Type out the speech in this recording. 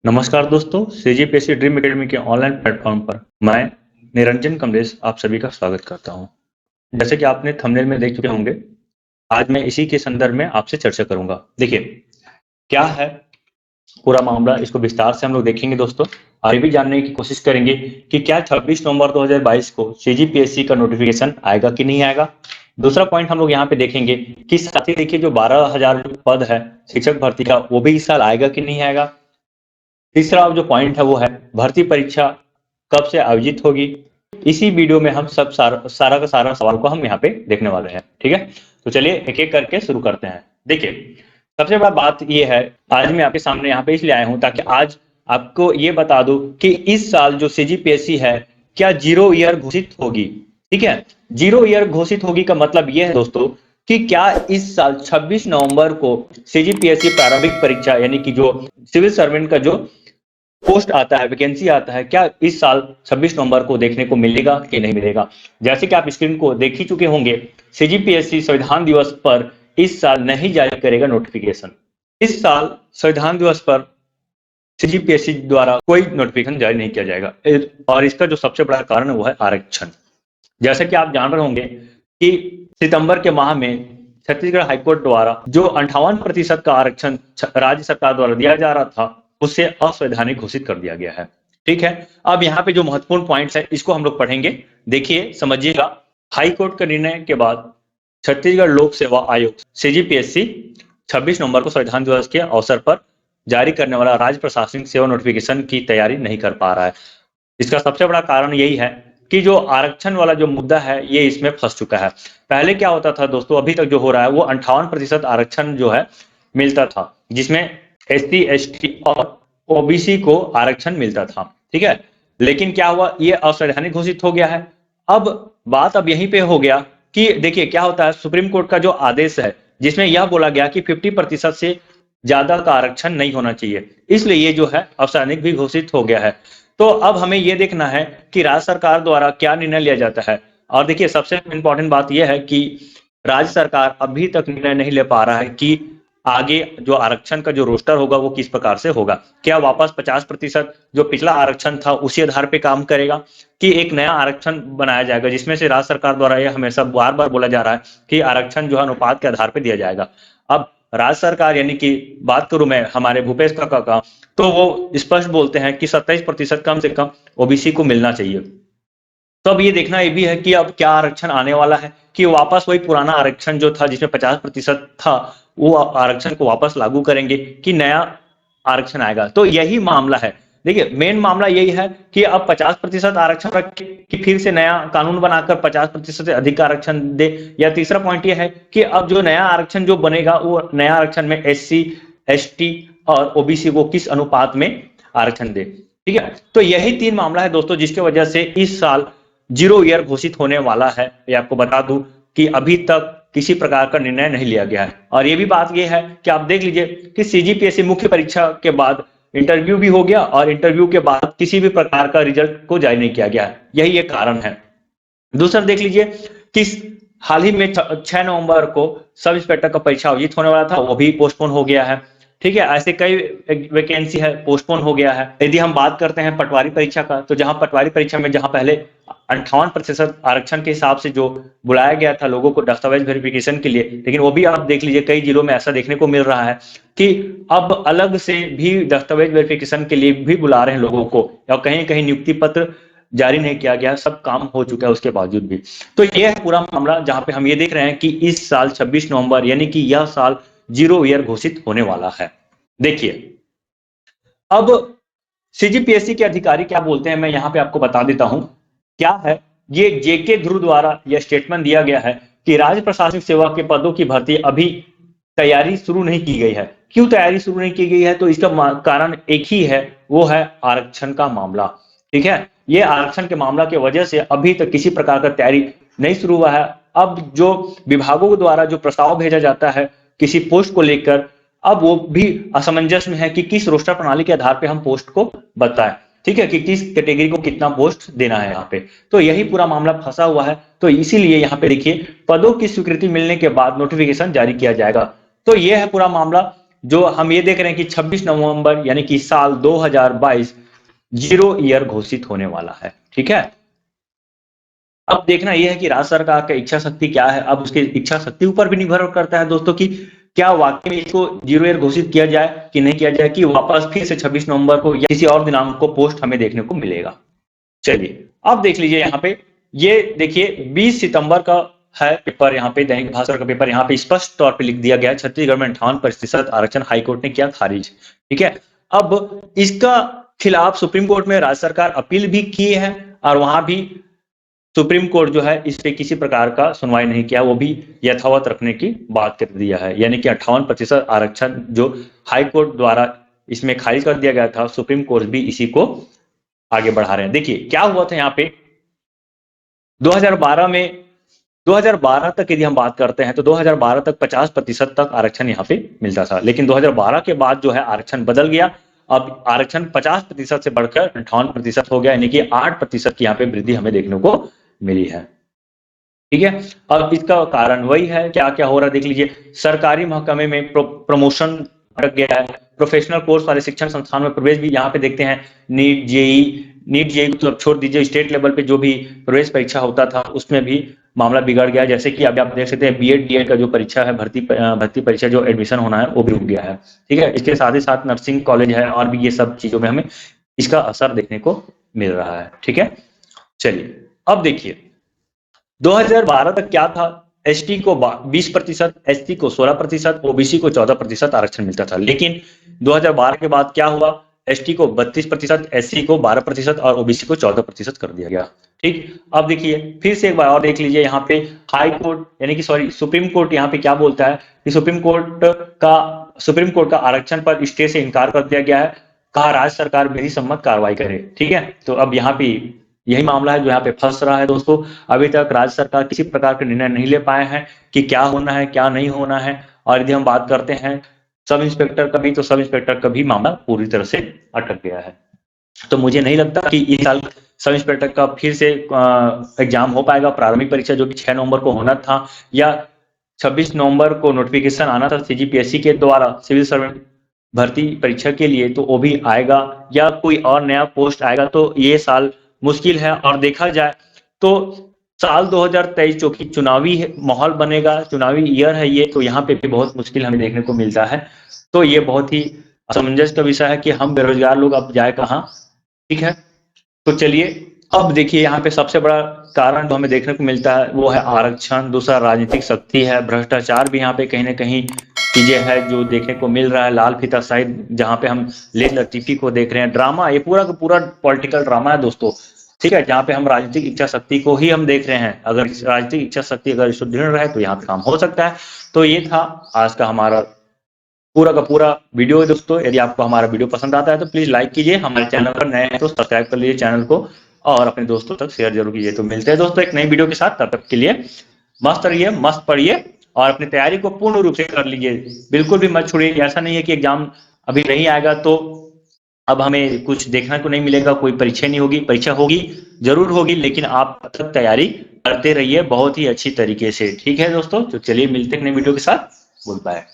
नमस्कार दोस्तों, CGPSC dream academy के ऑनलाइन प्लेटफॉर्म पर मैं निरंजन कमलेश आप सभी का स्वागत करता हूं। जैसे कि आपने थंबनेल में देख चुके होंगे, आज मैं इसी के संदर्भ में आपसे चर्चा करूंगा। देखिए, क्या है पूरा मामला, इसको विस्तार से हम लोग देखेंगे दोस्तों, और ये भी जानने की कोशिश करेंगे कि क्या 26 नवंबर 2022 को सीजीपीएससी का नोटिफिकेशन आएगा कि नहीं आएगा। दूसरा पॉइंट हम लोग यहाँ पे देखेंगे कि साथ ही देखिए जो 12,000 पद है शिक्षक भर्ती का, वो भी इस साल आएगा कि नहीं आएगा। तीसरा जो पॉइंट है वो है भर्ती परीक्षा कब से आयोजित होगी। इसी वीडियो में हम सब सारा का सारा सवाल को हम यहाँ पे देखने वाले हैं। ठीक है, तो चलिए एक एक करके शुरू करते हैं। देखिए, सबसे बड़ा बात ये है, आज मैं आपके सामने यहाँ पे इसलिए आया हूँ ताकि आज आपको ये बता दूं कि इस साल जो सीजीपीएससी है क्या जीरो ईयर घोषित होगी। ठीक है, जीरो ईयर घोषित होगी का मतलब ये है दोस्तों कि क्या इस साल 26 नवंबर को सीजीपीएससी प्रारंभिक परीक्षा यानी कि जो सिविल सर्वेंट का जो पोस्ट आता है, वैकेंसी आता है, क्या इस साल 26 नवंबर को देखने को मिलेगा कि नहीं मिलेगा। जैसे कि आप स्क्रीन को देख ही चुके होंगे, सीजीपीएससी संविधान दिवस पर इस साल नहीं जारी करेगा नोटिफिकेशन। इस साल संविधान दिवस पर सीजीपीएससी द्वारा कोई नोटिफिकेशन जारी नहीं किया जाएगा, और इसका जो सबसे बड़ा कारण है वो है आरक्षण। जैसे कि आप जान रहे होंगे कि सितंबर के माह में छत्तीसगढ़ हाईकोर्ट द्वारा जो 58% का आरक्षण राज्य सरकार द्वारा दिया जा रहा था, उसे असंवैधानिक घोषित कर दिया गया है। ठीक है, अब यहाँ पे जो महत्वपूर्ण पॉइंट्स है इसको हम लोग पढ़ेंगे। देखिए, समझिएगा, हाईकोर्ट के निर्णय के बाद छत्तीसगढ़ लोक सेवा आयोग सीजीपीएससी 26 नवंबर को संविधान दिवस के अवसर पर जारी करने वाला राज्य प्रशासनिक सेवा नोटिफिकेशन की तैयारी नहीं कर पा रहा है। इसका सबसे बड़ा कारण यही है कि जो आरक्षण वाला जो मुद्दा है ये इसमें फंस चुका है। पहले क्या होता था दोस्तों, अभी तक जो हो रहा है वो 58% आरक्षण जो है मिलता था, जिसमें एससी एसटी और ओबीसी को आरक्षण मिलता था। ठीक है, लेकिन क्या हुआ, ये असंवैधानिक घोषित हो गया है। अब बात अब यहीं पे हो गया कि देखिए क्या होता है, सुप्रीम कोर्ट का जो आदेश है जिसमें यह बोला गया कि 50% से ज्यादा का आरक्षण नहीं होना चाहिए, इसलिए ये जो है असंवैधानिक भी घोषित हो गया है। तो अब हमें यह देखना है कि राज्य सरकार द्वारा क्या निर्णय लिया जाता है। और देखिए, सबसे इंपॉर्टेंट बात यह है कि राज्य सरकार अभी तक निर्णय नहीं ले पा रहा है कि आगे जो आरक्षण का जो रोस्टर होगा वो किस प्रकार से होगा। क्या वापस 50% जो पिछला आरक्षण था उसी आधार पे काम करेगा, कि एक नया आरक्षण बनाया जाएगा जिसमें से राज्य सरकार द्वारा यह हमेशा बार बार बोला जा रहा है कि आरक्षण जो है अनुपात के आधार पर दिया जाएगा। अब राज्य सरकार यानी कि बात करूं मैं हमारे भूपेश काका का, तो वो स्पष्ट बोलते हैं कि 27% कम से कम ओबीसी को मिलना चाहिए। तो अब ये देखना ये भी है कि अब क्या आरक्षण आने वाला है, कि वापस वही पुराना आरक्षण जो था जिसमें 50% था वो आरक्षण को वापस लागू करेंगे कि नया आरक्षण आएगा। तो यही मामला है। देखिए, मेन मामला यही है कि अब 50% आरक्षण रख के कि फिर से नया कानून बनाकर 50% से अधिक आरक्षण दे, या तीसरा पॉइंट ये है कि अब जो नया आरक्षण जो बनेगा वो नया आरक्षण में एससी एसटी और ओबीसी को किस अनुपात में आरक्षण दे। ठीक है, तो यही तीन मामला है दोस्तों जिसकी वजह से इस साल जीरो ईयर घोषित होने वाला है। ये आपको बता दूं कि अभी तक किसी प्रकार का निर्णय नहीं लिया गया है। और ये भी बात ये है कि आप देख लीजिए कि सीजीपीएससी मुख्य परीक्षा के बाद इंटरव्यू भी हो गया, और इंटरव्यू के बाद किसी भी प्रकार का रिजल्ट को जारी नहीं किया गया है। यही एक कारण है। दूसरा देख लीजिए कि हाल ही में 6 नवंबर को सब इंस्पेक्टर का परीक्षा आयोजित होने वाला था, वो भी पोस्टपोन हो गया है। ठीक है, ऐसे कई वैकेंसी है पोस्टपोन हो गया है। यदि हम बात करते हैं पटवारी परीक्षा का, तो जहां पटवारी परीक्षा में जहां पहले 58% आरक्षण के हिसाब से जो बुलाया गया था लोगों को दस्तावेज वेरिफिकेशन के लिए, लेकिन वो भी आप देख लीजिए कई जिलों में ऐसा देखने को मिल रहा है कि अब अलग से भी दस्तावेज वेरिफिकेशन के लिए भी बुला रहे हैं लोगों को, या कहीं कहीं नियुक्ति पत्र जारी नहीं किया गया, सब काम हो चुका है उसके बावजूद भी। तो यह है पूरा मामला जहां पे हम ये देख रहे हैं कि इस साल 26 नवंबर यानी कि यह साल जीरो ईयर घोषित होने वाला है। देखिए, अब सीजीपीएससी के अधिकारी क्या बोलते हैं मैं यहां पे आपको बता देता हूं। क्या है, ये जेके ध्रुव द्वारा यह स्टेटमेंट दिया गया है कि राज्य प्रशासनिक सेवा के पदों की भर्ती अभी तैयारी शुरू नहीं की गई है। क्यों तैयारी शुरू नहीं की गई है, तो इसका कारण एक ही है, वो है आरक्षण का मामला। ठीक है, ये आरक्षण के मामला की वजह से अभी तक किसी प्रकार का तैयारी नहीं शुरू हुआ है। अब जो विभागों के द्वारा जो प्रस्ताव भेजा जाता है किसी पोस्ट को लेकर, अब वो भी असमंजस में है कि किस रोस्टर प्रणाली के आधार पे हम पोस्ट को बताएं। ठीक है, कि किस कैटेगरी को कितना पोस्ट देना है यहाँ पे। तो यही पूरा मामला फंसा हुआ है। तो इसीलिए यहाँ पे देखिए, पदों की स्वीकृति मिलने के बाद नोटिफिकेशन जारी किया जाएगा। तो ये है पूरा मामला। जो हम ये देख रहे हैं कि 26 नवंबर यानी कि साल 2022 जीरो ईयर घोषित होने वाला है। ठीक है, अब देखना यह है कि राज्य सरकार का इच्छा शक्ति क्या है। अब उसकी इच्छा शक्ति ऊपर भी निर्भर करता है दोस्तों कि क्या वाकई में इसको जीरो ईयर घोषित किया जाए कि नहीं किया जाए, कि वापस फिर से 26 नवंबर को या किसी और दिनांक को पोस्ट हमें देखने को मिलेगा। चलिए अब देख लीजिए यहाँ पे, ये देखिए 20 सितंबर का है पेपर, यहाँ पे दैनिक भास्कर का पेपर, यहाँ पे स्पष्ट तौर पे लिख दिया गया है छत्तीसगढ़ में 58% आरक्षण हाईकोर्ट ने किया खारिज। ठीक है, अब इसका खिलाफ सुप्रीम कोर्ट में राज्य सरकार अपील भी की है और वहां भी सुप्रीम कोर्ट जो है इस पे किसी प्रकार का सुनवाई नहीं किया, वो भी यथावत रखने की बात कर दिया है। यानी कि 58% आरक्षण जो हाई कोर्ट द्वारा इसमें खारिज कर दिया गया था, सुप्रीम कोर्ट भी इसी को आगे बढ़ा रहे हैं। देखिए क्या हुआ था यहाँ पे 2012 में, 2012 तक यदि हम बात करते हैं तो 2012 तक 50% तक आरक्षण यहाँ पे मिलता था, लेकिन 2012 के बाद जो है आरक्षण बदल गया। अब आरक्षण 50% से बढ़कर 58% हो गया, यानी कि 8% की यहाँ पे वृद्धि हमें देखने को मिली है। ठीक है, अब इसका कारण वही है, क्या क्या हो रहा है देख लीजिए। सरकारी महकमे में प्रमोशन अटक गया है, प्रोफेशनल कोर्स वाले शिक्षण संस्थान में प्रवेश भी यहाँ पे देखते हैं नीट जेई मतलब छोड़ दीजिए, स्टेट लेवल पे जो भी प्रवेश परीक्षा होता था उसमें भी मामला बिगड़ गया। जैसे कि अभी आप देख सकते हैं बीएड डीएड का जो परीक्षा है, भर्ती परीक्षा जो एडमिशन होना है वो भी रुक गया है। ठीक है, इसके साथ ही साथ नर्सिंग कॉलेज है और भी ये सब चीजों में हमें इसका असर देखने को मिल रहा है। ठीक है, चलिए अब देखिए 2012 तक क्या था, एसटी को 20%, एससी को 16%, ओबीसी को 14% आरक्षण मिलता था। लेकिन 2012 के बाद क्या हुआ, एसटी को 32%, एससी को 12% और ओबीसी को 14% कर दिया गया। ठीक, अब देखिए फिर से एक बार और देख लीजिए यहाँ पे हाई कोर्ट यानी कि सॉरी सुप्रीम कोर्ट यहाँ पे क्या बोलता है कि सुप्रीम कोर्ट का आरक्षण पर स्टे से इनकार कर दिया गया है, कहा राज्य सरकार विधि सम्मत कार्रवाई करे। ठीक है, तो अब यहाँ पे यही मामला है जो यहाँ पे फंस रहा है दोस्तों। अभी तक राज्य सरकार किसी प्रकार के निर्णय नहीं ले पाए हैं कि क्या होना है क्या नहीं होना है। और यदि हम बात करते हैं सब इंस्पेक्टर का भी, तो सब इंस्पेक्टर का भी मामला पूरी तरह से अटक गया है। तो मुझे नहीं लगता कि इस साल सब इंस्पेक्टर का फिर से एग्जाम हो पाएगा। प्रारंभिक परीक्षा जो कि 6 नवंबर को होना था या 26 नवंबर को नोटिफिकेशन आना था सीजीपीएससी के द्वारा सिविल सर्वेंट भर्ती परीक्षा के लिए, तो वो भी आएगा या कोई और नया पोस्ट आएगा, तो ये साल मुश्किल है। और देखा जाए तो साल 2023 जो कि चुनावी माहौल बनेगा, चुनावी ईयर है ये, तो यहाँ पे भी बहुत मुश्किल हमें देखने को मिलता है। तो ये बहुत ही असमंजस का विषय है कि हम बेरोजगार लोग अब जाए कहाँ। ठीक है, तो चलिए अब देखिए यहाँ पे सबसे बड़ा कारण जो हमें देखने को मिलता है वो है आरक्षण, दूसरा राजनीतिक शक्ति है, भ्रष्टाचार भी यहाँ पे कहीं ना कहीं चीजें है जो देखने को मिल रहा है। लाल फीताशाही जहाँ पे हम लेट लतीफी को देख रहे हैं, ड्रामा, ये पूरा का पूरा पॉलिटिकल ड्रामा है दोस्तों। ठीक है, जहाँ पे हम राजनीतिक इच्छा शक्ति को ही हम देख रहे हैं। अगर राजनीतिक इच्छा शक्ति अगर सुदृढ़ रहे तो यहाँ पे काम हो सकता है। तो ये था आज का हमारा पूरा का पूरा वीडियो है दोस्तों। यदि आपको हमारा वीडियो पसंद आता है तो प्लीज लाइक कीजिए, हमारे चैनल पर नए हैं तो सब्सक्राइब कर लीजिए चैनल को और अपने दोस्तों तक शेयर जरूर कीजिए। तो मिलते हैं दोस्तों एक नई वीडियो के साथ, तब तक के लिए मस्त रहिए, मस्त पढ़िए और अपनी तैयारी को पूर्ण रूप से कर लीजिए। बिल्कुल भी मत छोड़िए। ऐसा नहीं है कि एग्जाम अभी नहीं आएगा तो अब हमें कुछ देखने को नहीं मिलेगा, कोई परीक्षा नहीं होगी। परीक्षा होगी, जरूर होगी, लेकिन आप तब तैयारी करते रहिए बहुत ही अच्छी तरीके से। ठीक है दोस्तों, तो चलिए मिलते हैं नई वीडियो के साथ। Good bye.